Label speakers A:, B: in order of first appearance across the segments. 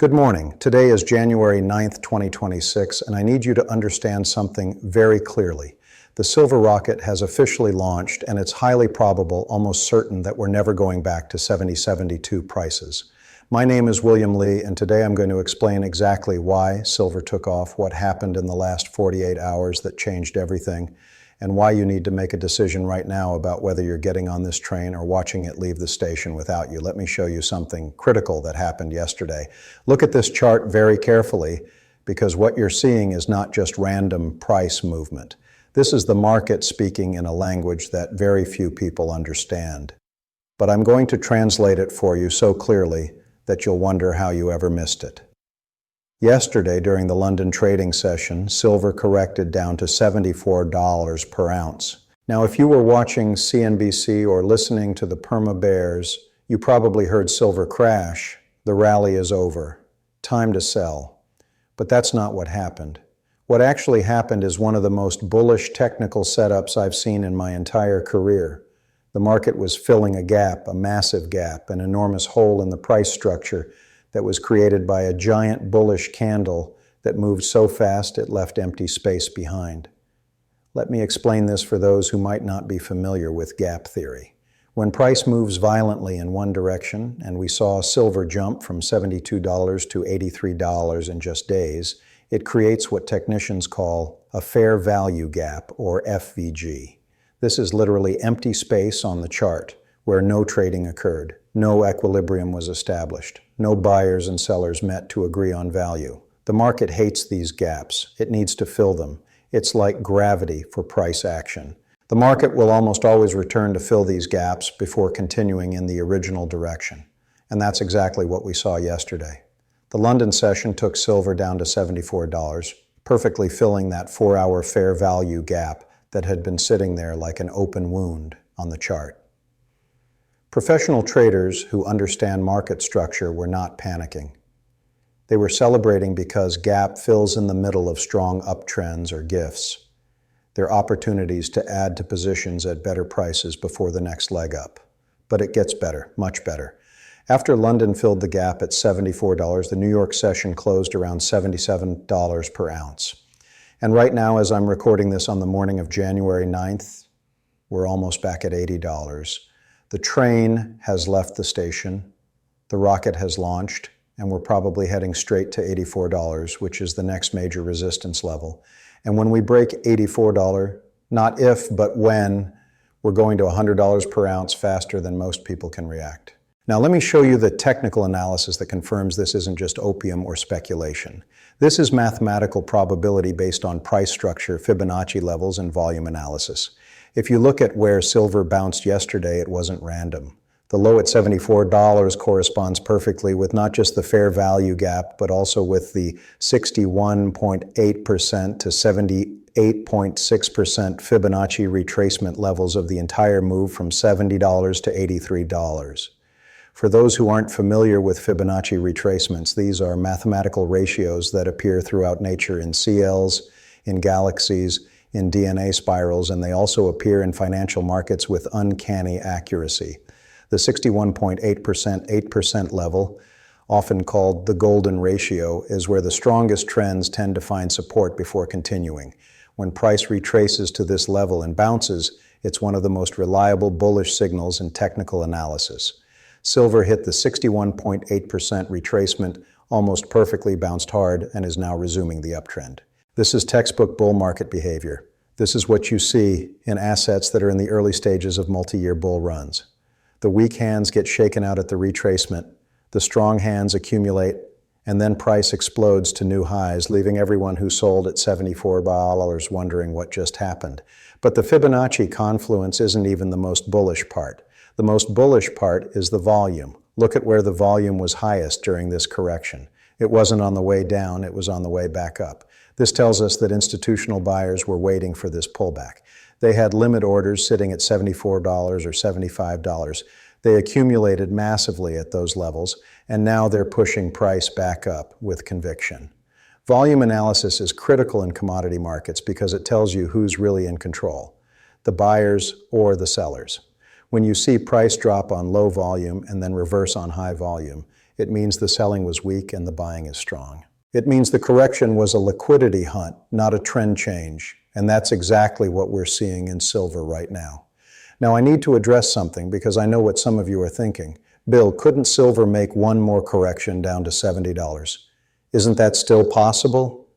A: Good morning. Today is January 9th, 2026, and I need you to understand something very clearly. The silver rocket has officially launched, and it's highly probable, almost certain, that we're never going back to 70.72 prices. My name is William Lee, and today I'm going to explain exactly why silver took off, what happened in the last 48 hours that changed everything, and why you need to make a decision right now about whether you're getting on this train or watching it leave the station without you. Let me show you something critical that happened yesterday. Look at this chart very carefully, because what you're seeing is not just random price movement. This is the market speaking in a language that very few people understand. But I'm going to translate it for you so clearly that you'll wonder how you ever missed it. Yesterday, during the London trading session, silver corrected down to $74 per ounce. Now, if you were watching CNBC or listening to the Perma Bears, you probably heard silver crash. The rally is over. Time to sell. But that's not what happened. What actually happened is one of the most bullish technical setups I've seen in my entire career. The market was filling a gap, a massive gap, an enormous hole in the price structure that was created by a giant bullish candle that moved so fast it left empty space behind. Let me explain this for those who might not be familiar with gap theory. When price moves violently in one direction, and we saw silver jump from $72 to $83 in just days, it creates what technicians call a fair value gap, or FVG. This is literally empty space on the chart where no trading occurred, no equilibrium was established, no buyers and sellers met to agree on value. The market hates these gaps. It needs to fill them. It's like gravity for price action. The market will almost always return to fill these gaps before continuing in the original direction. And that's exactly what we saw yesterday. The London session took silver down to $74, perfectly filling that 4-hour fair value gap that had been sitting there like an open wound on the chart. Professional traders who understand market structure were not panicking. They were celebrating because gap fills in the middle of strong uptrends or GIFs. They're opportunities to add to positions at better prices before the next leg up. But it gets better, much better. After London filled the gap at $74, the New York session closed around $77 per ounce. And right now, as I'm recording this on the morning of January 9th, we're almost back at $80. The train has left the station, the rocket has launched, and we're probably heading straight to $84, which is the next major resistance level. And when we break $84, not if, but when, we're going to $100 per ounce faster than most people can react. Now let me show you the technical analysis that confirms this isn't just opium or speculation. This is mathematical probability based on price structure, Fibonacci levels, and volume analysis. If you look at where silver bounced yesterday, it wasn't random. The low at $74 corresponds perfectly with not just the fair value gap, but also with the 61.8% to 78.6% Fibonacci retracement levels of the entire move from $70 to $83. For those who aren't familiar with Fibonacci retracements, these are mathematical ratios that appear throughout nature in CLs, in galaxies, in DNA spirals, and they also appear in financial markets with uncanny accuracy. The 61.8%, 8% level, often called the golden ratio, is where the strongest trends tend to find support before continuing. When price retraces to this level and bounces, it's one of the most reliable bullish signals in technical analysis. Silver hit the 61.8% retracement, almost perfectly, bounced hard, and is now resuming the uptrend. This is textbook bull market behavior. This is what you see in assets that are in the early stages of multi-year bull runs. The weak hands get shaken out at the retracement, the strong hands accumulate, and then price explodes to new highs, leaving everyone who sold at $74 wondering what just happened. But the Fibonacci confluence isn't even the most bullish part. The most bullish part is the volume. Look at where the volume was highest during this correction. It wasn't on the way down, it was on the way back up. This tells us that institutional buyers were waiting for this pullback. They had limit orders sitting at $74 or $75. They accumulated massively at those levels, and now they're pushing price back up with conviction. Volume analysis is critical in commodity markets because it tells you who's really in control, the buyers or the sellers. When you see price drop on low volume and then reverse on high volume, It means the selling was weak and the buying is strong. It means the correction was a liquidity hunt, not a trend change. And that's exactly what we're seeing in silver right now. Now, I need to address something because I know what some of you are thinking. Bill, couldn't silver make one more correction down to $70? Isn't that still possible?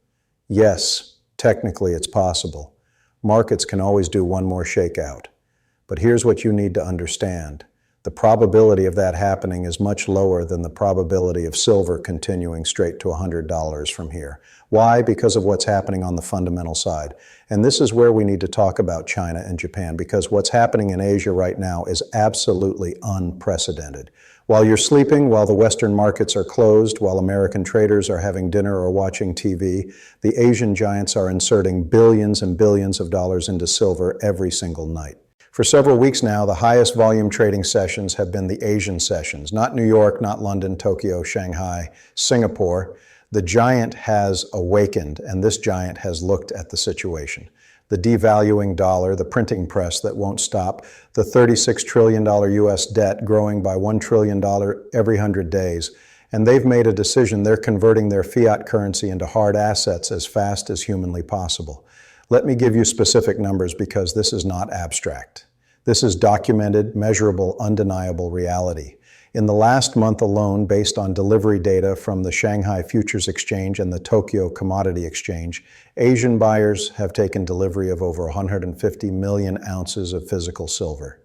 A: Yes, technically it's possible. Markets can always do one more shakeout. But here's what you need to understand. The probability of that happening is much lower than the probability of silver continuing straight to $100 from here. Why? Because of what's happening on the fundamental side. And this is where we need to talk about China and Japan, because what's happening in Asia right now is absolutely unprecedented. While you're sleeping, while the Western markets are closed, while American traders are having dinner or watching TV, the Asian giants are inserting billions and billions of dollars into silver every single night. For several weeks now, the highest volume trading sessions have been the Asian sessions, not New York, not London, Tokyo, Shanghai, Singapore. The giant has awakened, and this giant has looked at the situation. The devaluing dollar, the printing press that won't stop, the $36 trillion US debt growing by $1 trillion every 100 days. And they've made a decision. They're converting their fiat currency into hard assets as fast as humanly possible. Let me give you specific numbers because this is not abstract. This is documented, measurable, undeniable reality. In the last month alone, based on delivery data from the Shanghai Futures Exchange and the Tokyo Commodity Exchange, Asian buyers have taken delivery of over 150 million ounces of physical silver.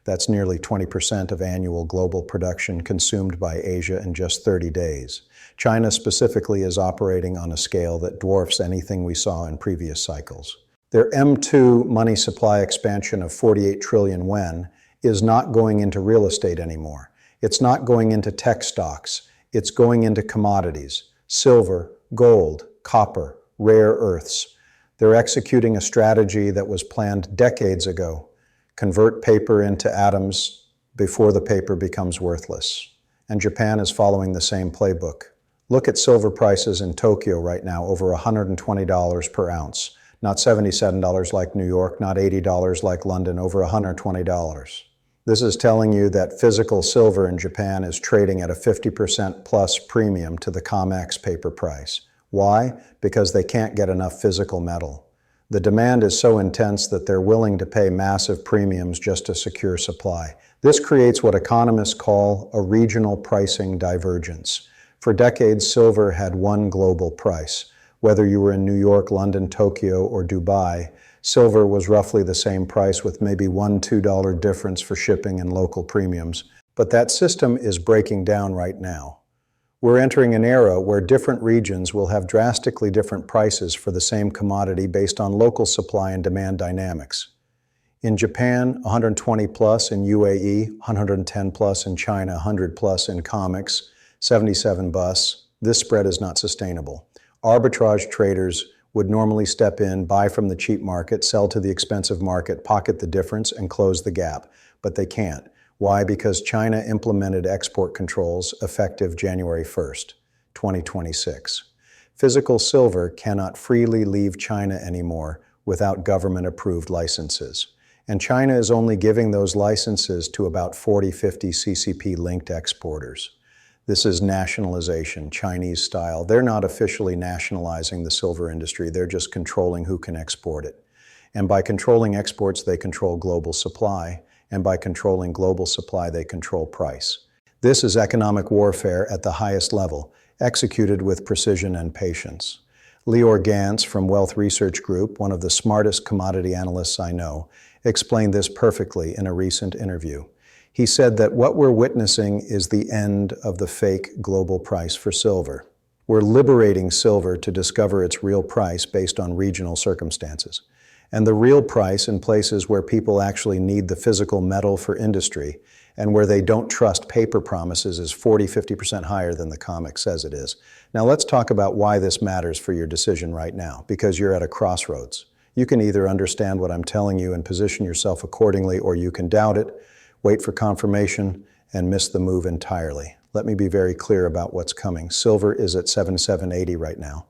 A: That's nearly 20% of annual global production consumed by Asia in just 30 days. China specifically is operating on a scale that dwarfs anything we saw in previous cycles. Their M2 money supply expansion of 48 trillion yuan is not going into real estate anymore. It's not going into tech stocks. It's going into commodities, silver, gold, copper, rare earths. They're executing a strategy that was planned decades ago. Convert paper into atoms before the paper becomes worthless. And Japan is following the same playbook. Look at silver prices in Tokyo right now, over $120 per ounce. Not $77 like New York, not $80 like London, over $120. This is telling you that physical silver in Japan is trading at a 50% plus premium to the COMEX paper price. Why? Because they can't get enough physical metal. The demand is so intense that they're willing to pay massive premiums just to secure supply. This creates what economists call a regional pricing divergence. For decades, silver had one global price. Whether you were in New York, London, Tokyo, or Dubai, silver was roughly the same price with maybe $1, $2 difference for shipping and local premiums. But that system is breaking down right now. We're entering an era where different regions will have drastically different prices for the same commodity based on local supply and demand dynamics. In Japan, 120 plus, in UAE, 110 plus, in China, 100 plus, in COMEX, 77 bus. This spread is not sustainable. Arbitrage traders would normally step in, buy from the cheap market, sell to the expensive market, pocket the difference, and close the gap. But they can't. Why? Because China implemented export controls effective January 1st, 2026. Physical silver cannot freely leave China anymore without government-approved licenses. And China is only giving those licenses to about 40, 50 CCP-linked exporters. This is nationalization, Chinese style. They're not officially nationalizing the silver industry. They're just controlling who can export it. And by controlling exports, they control global supply. And by controlling global supply, they control price. This is economic warfare at the highest level, executed with precision and patience. Lior Gantz from Wealth Research Group, one of the smartest commodity analysts I know, explained this perfectly in a recent interview. He said that what we're witnessing is the end of the fake global price for silver. We're liberating silver to discover its real price based on regional circumstances. And the real price in places where people actually need the physical metal for industry and where they don't trust paper promises is 40, 50% higher than the COMEX says it is. Now let's talk about why this matters for your decision right now, because you're at a crossroads. You can either understand what I'm telling you and position yourself accordingly, or you can doubt it, wait for confirmation, and miss the move entirely. Let me be very clear about what's coming. Silver is at 7780 right now.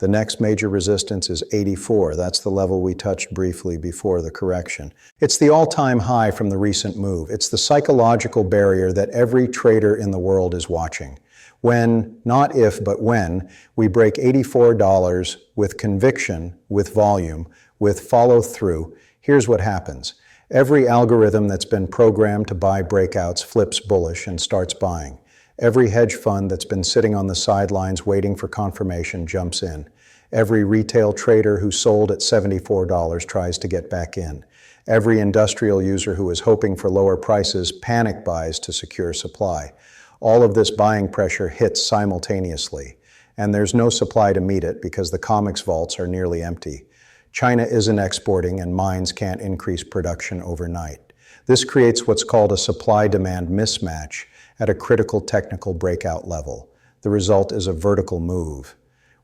A: The next major resistance is 84. That's the level we touched briefly before the correction. It's the all-time high from the recent move. It's the psychological barrier that every trader in the world is watching. When, not if, but when, we break $84 with conviction, with volume, with follow-through, here's what happens. Every algorithm that's been programmed to buy breakouts flips bullish and starts buying. Every hedge fund that's been sitting on the sidelines waiting for confirmation jumps in. Every retail trader who sold at $74 tries to get back in. Every industrial user who is hoping for lower prices panic buys to secure supply. All of this buying pressure hits simultaneously, and there's no supply to meet it because the COMEX vaults are nearly empty. China isn't exporting and mines can't increase production overnight. This creates what's called a supply-demand mismatch at a critical technical breakout level. The result is a vertical move.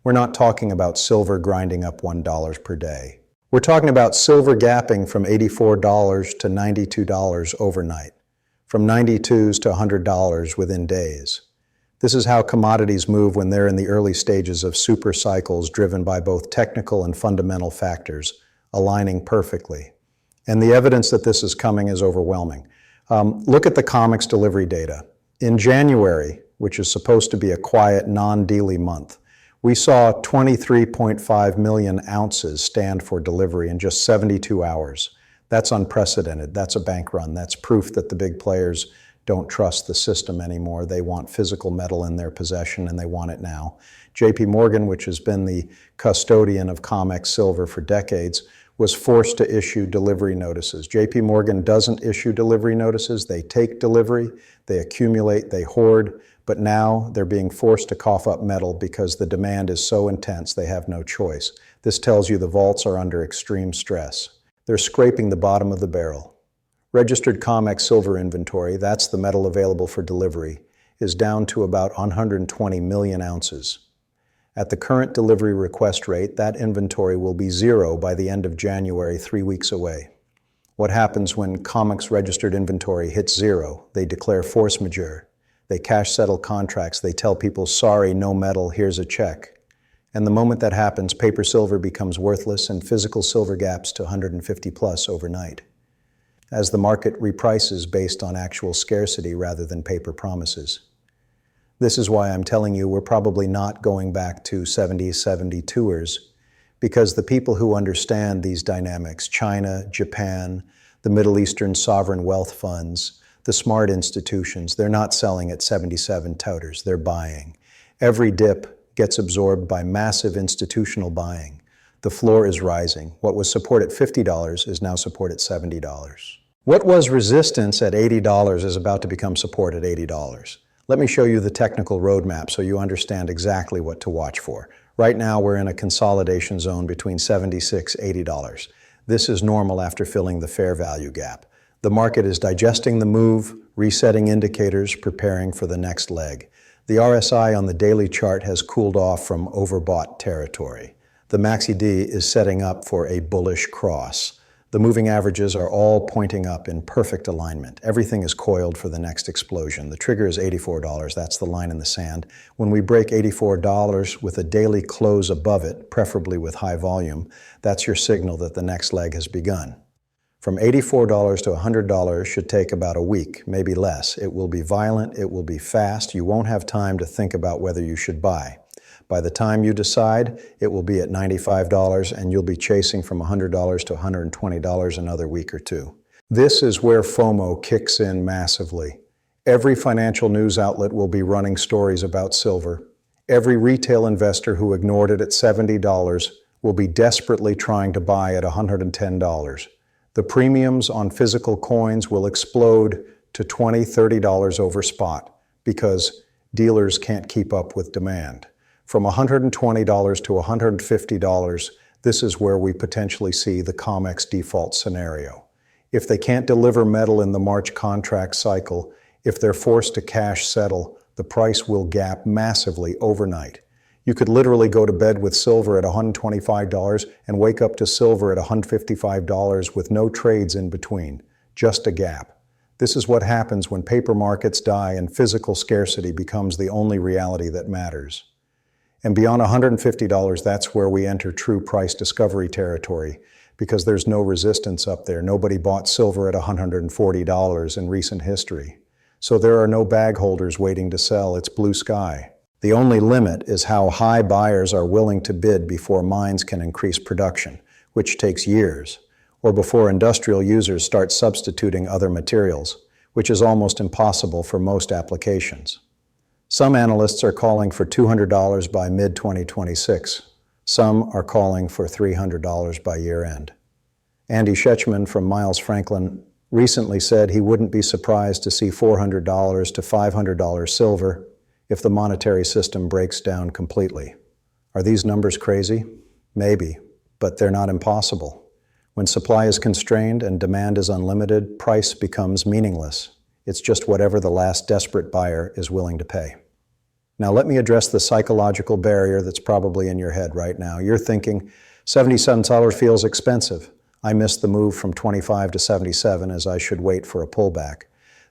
A: We're not talking about silver grinding up $1 per day. We're talking about silver gapping from $84 to $92 overnight, from $92s to $100 within days. This is how commodities move when they're in the early stages of super cycles driven by both technical and fundamental factors, aligning perfectly. And the evidence that this is coming is overwhelming. Look at the COMEX delivery data. In January, which is supposed to be a quiet, non-dealy month, we saw 23.5 million ounces stand for delivery in just 72 hours. That's unprecedented. That's a bank run. That's proof that the big players don't trust the system anymore. They want physical metal in their possession, and they want it now. JP Morgan, which has been the custodian of COMEX silver for decades, was forced to issue delivery notices. JP Morgan doesn't issue delivery notices. They take delivery, they accumulate, they hoard, but now they're being forced to cough up metal because the demand is so intense they have no choice. This tells you the vaults are under extreme stress. They're scraping the bottom of the barrel. Registered COMEX silver inventory, that's the metal available for delivery, is down to about 120 million ounces. At the current delivery request rate, that inventory will be zero by the end of January, 3 weeks away. What happens when COMEX registered inventory hits zero? They declare force majeure. They cash settle contracts. They tell people, sorry, no metal, here's a check. And the moment that happens, paper silver becomes worthless and physical silver gaps to 150 plus overnight, as the market reprices based on actual scarcity rather than paper promises. This is why I'm telling you we're probably not going back to 72ers, because the people who understand these dynamics, China, Japan, the Middle Eastern sovereign wealth funds, the smart institutions, they're not selling at 77 touters, they're buying. Every dip gets absorbed by massive institutional buying. The floor is rising. What was support at $50 is now support at $70. What was resistance at $80 is about to become support at $80. Let me show you the technical roadmap so you understand exactly what to watch for. Right now, we're in a consolidation zone between $76 and $80. This is normal after filling the fair value gap. The market is digesting the move, resetting indicators, preparing for the next leg. The RSI on the daily chart has cooled off from overbought territory. The MACD is setting up for a bullish cross. The moving averages are all pointing up in perfect alignment. Everything is coiled for the next explosion. The trigger is $84. That's the line in the sand. When we break $84 with a daily close above it, preferably with high volume, that's your signal that the next leg has begun. From $84 to $100 should take about a week, maybe less. It will be violent, it will be fast. You won't have time to think about whether you should buy. By the time you decide, it will be at $95 and you'll be chasing from $100 to $120 another week or two. This is where FOMO kicks in massively. Every financial news outlet will be running stories about silver. Every retail investor who ignored it at $70 will be desperately trying to buy at $110. The premiums on physical coins will explode to $20, $30 over spot because dealers can't keep up with demand. From $120 to $150, this is where we potentially see the COMEX default scenario. If they can't deliver metal in the March contract cycle, if they're forced to cash settle, the price will gap massively overnight. You could literally go to bed with silver at $125 and wake up to silver at $155 with no trades in between, just a gap. This is what happens when paper markets die and physical scarcity becomes the only reality that matters. And beyond $150, that's where we enter true price discovery territory, because there's no resistance up there. Nobody bought silver at $140 in recent history. So there are no bag holders waiting to sell, it's blue sky. The only limit is how high buyers are willing to bid before mines can increase production, which takes years, or before industrial users start substituting other materials, which is almost impossible for most applications. Some analysts are calling for $200 by mid-2026. Some are calling for $300 by year-end. Andy Schechman from Miles Franklin recently said he wouldn't be surprised to see $400 to $500 silver if the monetary system breaks down completely. Are these numbers crazy? Maybe, but they're not impossible. When supply is constrained and demand is unlimited, price becomes meaningless. It's just whatever the last desperate buyer is willing to pay. Now let me address the psychological barrier that's probably in your head right now. You're thinking, $77 feels expensive. I missed the move from 25 to 77 as I should wait for a pullback.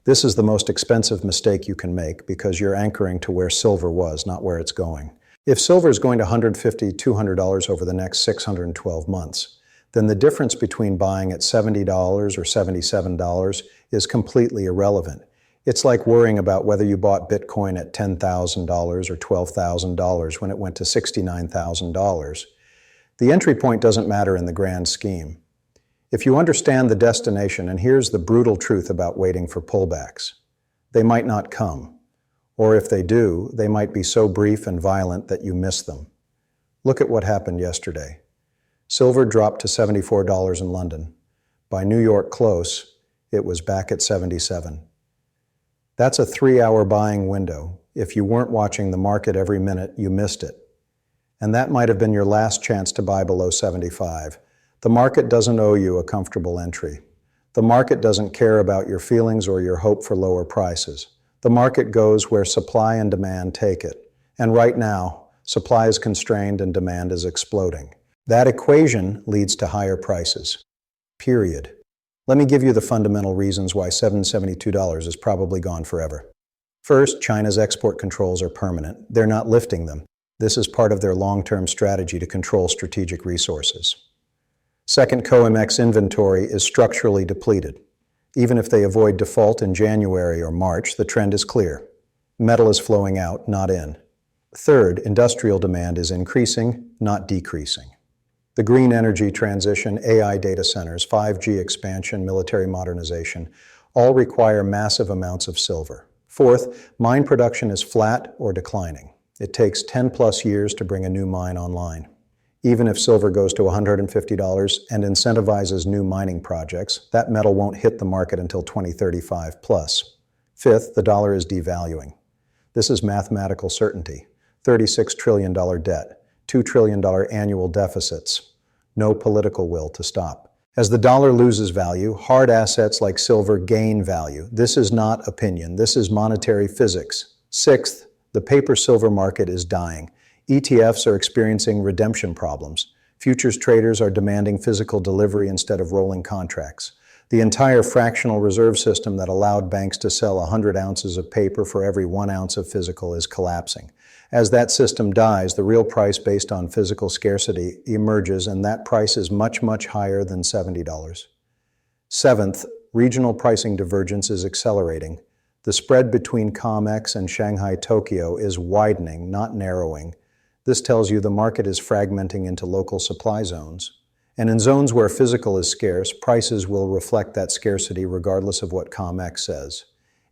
A: This is the most expensive mistake you can make because you're anchoring to where silver was, not where it's going. If silver is going to $150, $200 over the next 612 months, then the difference between buying at $70 or $77 is completely irrelevant. It's like worrying about whether you bought Bitcoin at $10,000 or $12,000 when it went to $69,000. The entry point doesn't matter in the grand scheme. If you understand the destination, and here's the brutal truth about waiting for pullbacks, they might not come. Or if they do, they might be so brief and violent that you miss them. Look at what happened yesterday. Silver dropped to $74 in London. By New York close, it was back at 77. That's a 3-hour buying window. If you weren't watching the market every minute, you missed it. And that might have been your last chance to buy below 75. The market doesn't owe you a comfortable entry. The market doesn't care about your feelings or your hope for lower prices. The market goes where supply and demand take it. And right now, supply is constrained and demand is exploding. That equation leads to higher prices. Period. Let me give you the fundamental reasons why $772 is probably gone forever. First, China's export controls are permanent. They're not lifting them. This is part of their long-term strategy to control strategic resources. Second, COMEX inventory is structurally depleted. Even if they avoid default in January or March, the trend is clear. Metal is flowing out, not in. Third, industrial demand is increasing, not decreasing. The green energy transition, AI data centers, 5G expansion, military modernization, all require massive amounts of silver. Fourth, mine production is flat or declining. It takes 10+ years to bring a new mine online. Even if silver goes to $150 and incentivizes new mining projects, that metal won't hit the market until 2035 plus. Fifth, the dollar is devaluing. This is mathematical certainty. $36 trillion debt, $2 trillion annual deficits, no political will to stop. As the dollar loses value, hard assets like silver gain value. This is not opinion, this is monetary physics. Sixth, the paper silver market is dying. ETFs are experiencing redemption problems. Futures traders are demanding physical delivery instead of rolling contracts. The entire fractional reserve system that allowed banks to sell 100 ounces of paper for every 1 ounce of physical is collapsing. As that system dies, the real price based on physical scarcity emerges, and that price is much, much higher than $70. Seventh, regional pricing divergence is accelerating. The spread between COMEX and Shanghai Tokyo is widening, not narrowing. This tells you the market is fragmenting into local supply zones. And in zones where physical is scarce, prices will reflect that scarcity regardless of what COMEX says.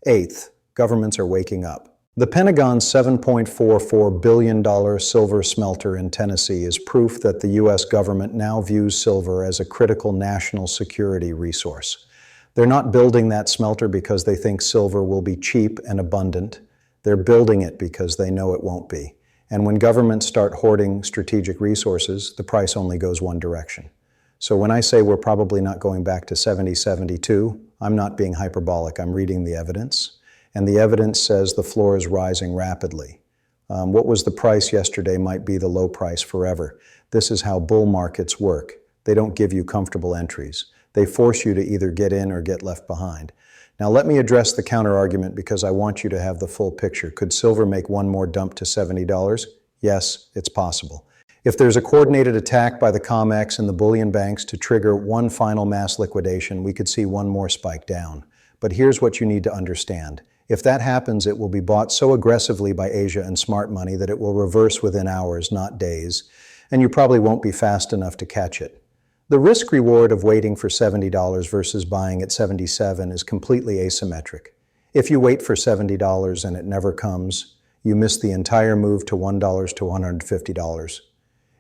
A: Eighth, governments are waking up. The Pentagon's $7.44 billion silver smelter in Tennessee is proof that the U.S. government now views silver as a critical national security resource. They're not building that smelter because they think silver will be cheap and abundant. They're building it because they know it won't be. And when governments start hoarding strategic resources, the price only goes one direction. So when I say we're probably not going back to 72, I'm not being hyperbolic. I'm reading the evidence. And the evidence says the floor is rising rapidly. What was the price yesterday might be the low price forever. This is how bull markets work. They don't give you comfortable entries. They force you to either get in or get left behind. Now let me address the counter-argument because I want you to have the full picture. Could silver make one more dump to $70? Yes, it's possible. If there's a coordinated attack by the COMEX and the bullion banks to trigger one final mass liquidation, we could see one more spike down. But here's what you need to understand. If that happens, it will be bought so aggressively by Asia and smart money that it will reverse within hours, not days, and you probably won't be fast enough to catch it. The risk-reward of waiting for $70 versus buying at $77 is completely asymmetric. If you wait for $70 and it never comes, you miss the entire move to $1 to $150.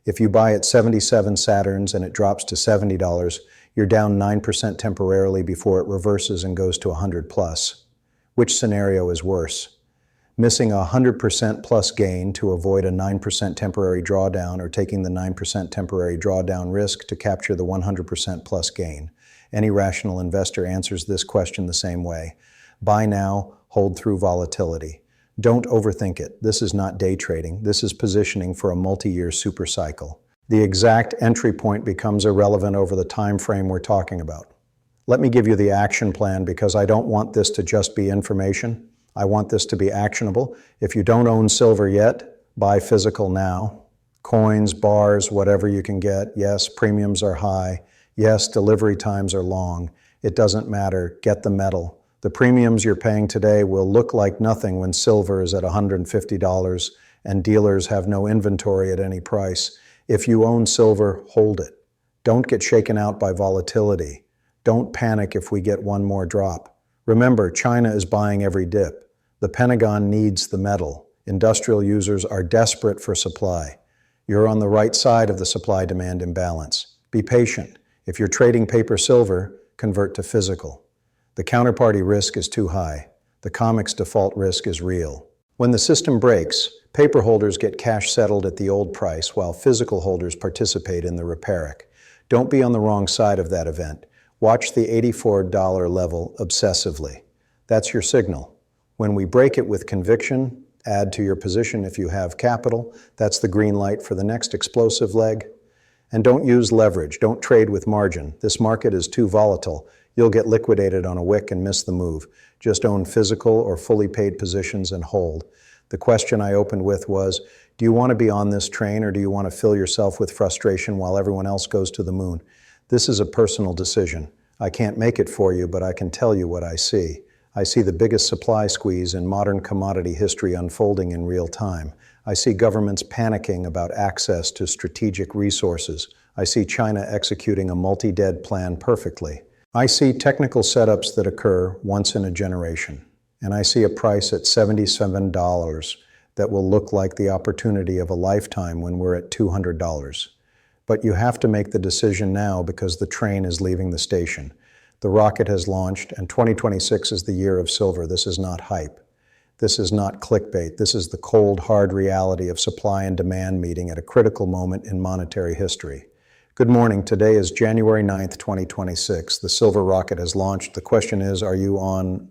A: If you buy at 77 Saturns and it drops to $70, you're down 9% temporarily before it reverses and goes to 100 plus. Which scenario is worse? Missing a 100% plus gain to avoid a 9% temporary drawdown, or taking the 9% temporary drawdown risk to capture the 100% plus gain? Any rational investor answers this question the same way. Buy now, hold through volatility. Don't overthink it. This is not day trading. This is positioning for a multi-year super cycle. The exact entry point becomes irrelevant over the time frame we're talking about. Let me give you the action plan, because I don't want this to just be information. I want this to be actionable. If you don't own silver yet, buy physical now. Coins, bars, whatever you can get. Yes, premiums are high. Yes, delivery times are long. It doesn't matter. Get the metal. The premiums you're paying today will look like nothing when silver is at $150 and dealers have no inventory at any price. If you own silver, hold it. Don't get shaken out by volatility. Don't panic if we get one more drop. Remember, China is buying every dip. The Pentagon needs the metal. Industrial users are desperate for supply. You're on the right side of the supply-demand imbalance. Be patient. If you're trading paper silver, convert to physical. The counterparty risk is too high. The COMEX default risk is real. When the system breaks, paper holders get cash settled at the old price while physical holders participate in the reparic. Don't be on the wrong side of that event. Watch the $84 level obsessively. That's your signal. When we break it with conviction, add to your position if you have capital. That's the green light for the next explosive leg. And don't use leverage. Don't trade with margin. This market is too volatile. You'll get liquidated on a wick and miss the move. Just own physical or fully paid positions and hold. The question I opened with was, do you want to be on this train, or do you want to fill yourself with frustration while everyone else goes to the moon? This is a personal decision. I can't make it for you, but I can tell you what I see. I see the biggest supply squeeze in modern commodity history unfolding in real time. I see governments panicking about access to strategic resources. I see China executing a multi-dead plan perfectly. I see technical setups that occur once in a generation. And I see a price at $77 that will look like the opportunity of a lifetime when we're at $200. But you have to make the decision now, because the train is leaving the station. The rocket has launched, and 2026 is the year of silver. This is not hype. This is not clickbait. This is the cold, hard reality of supply and demand meeting at a critical moment in monetary history. Good morning. Today is January 9th, 2026. The silver rocket has launched. The question is, are you on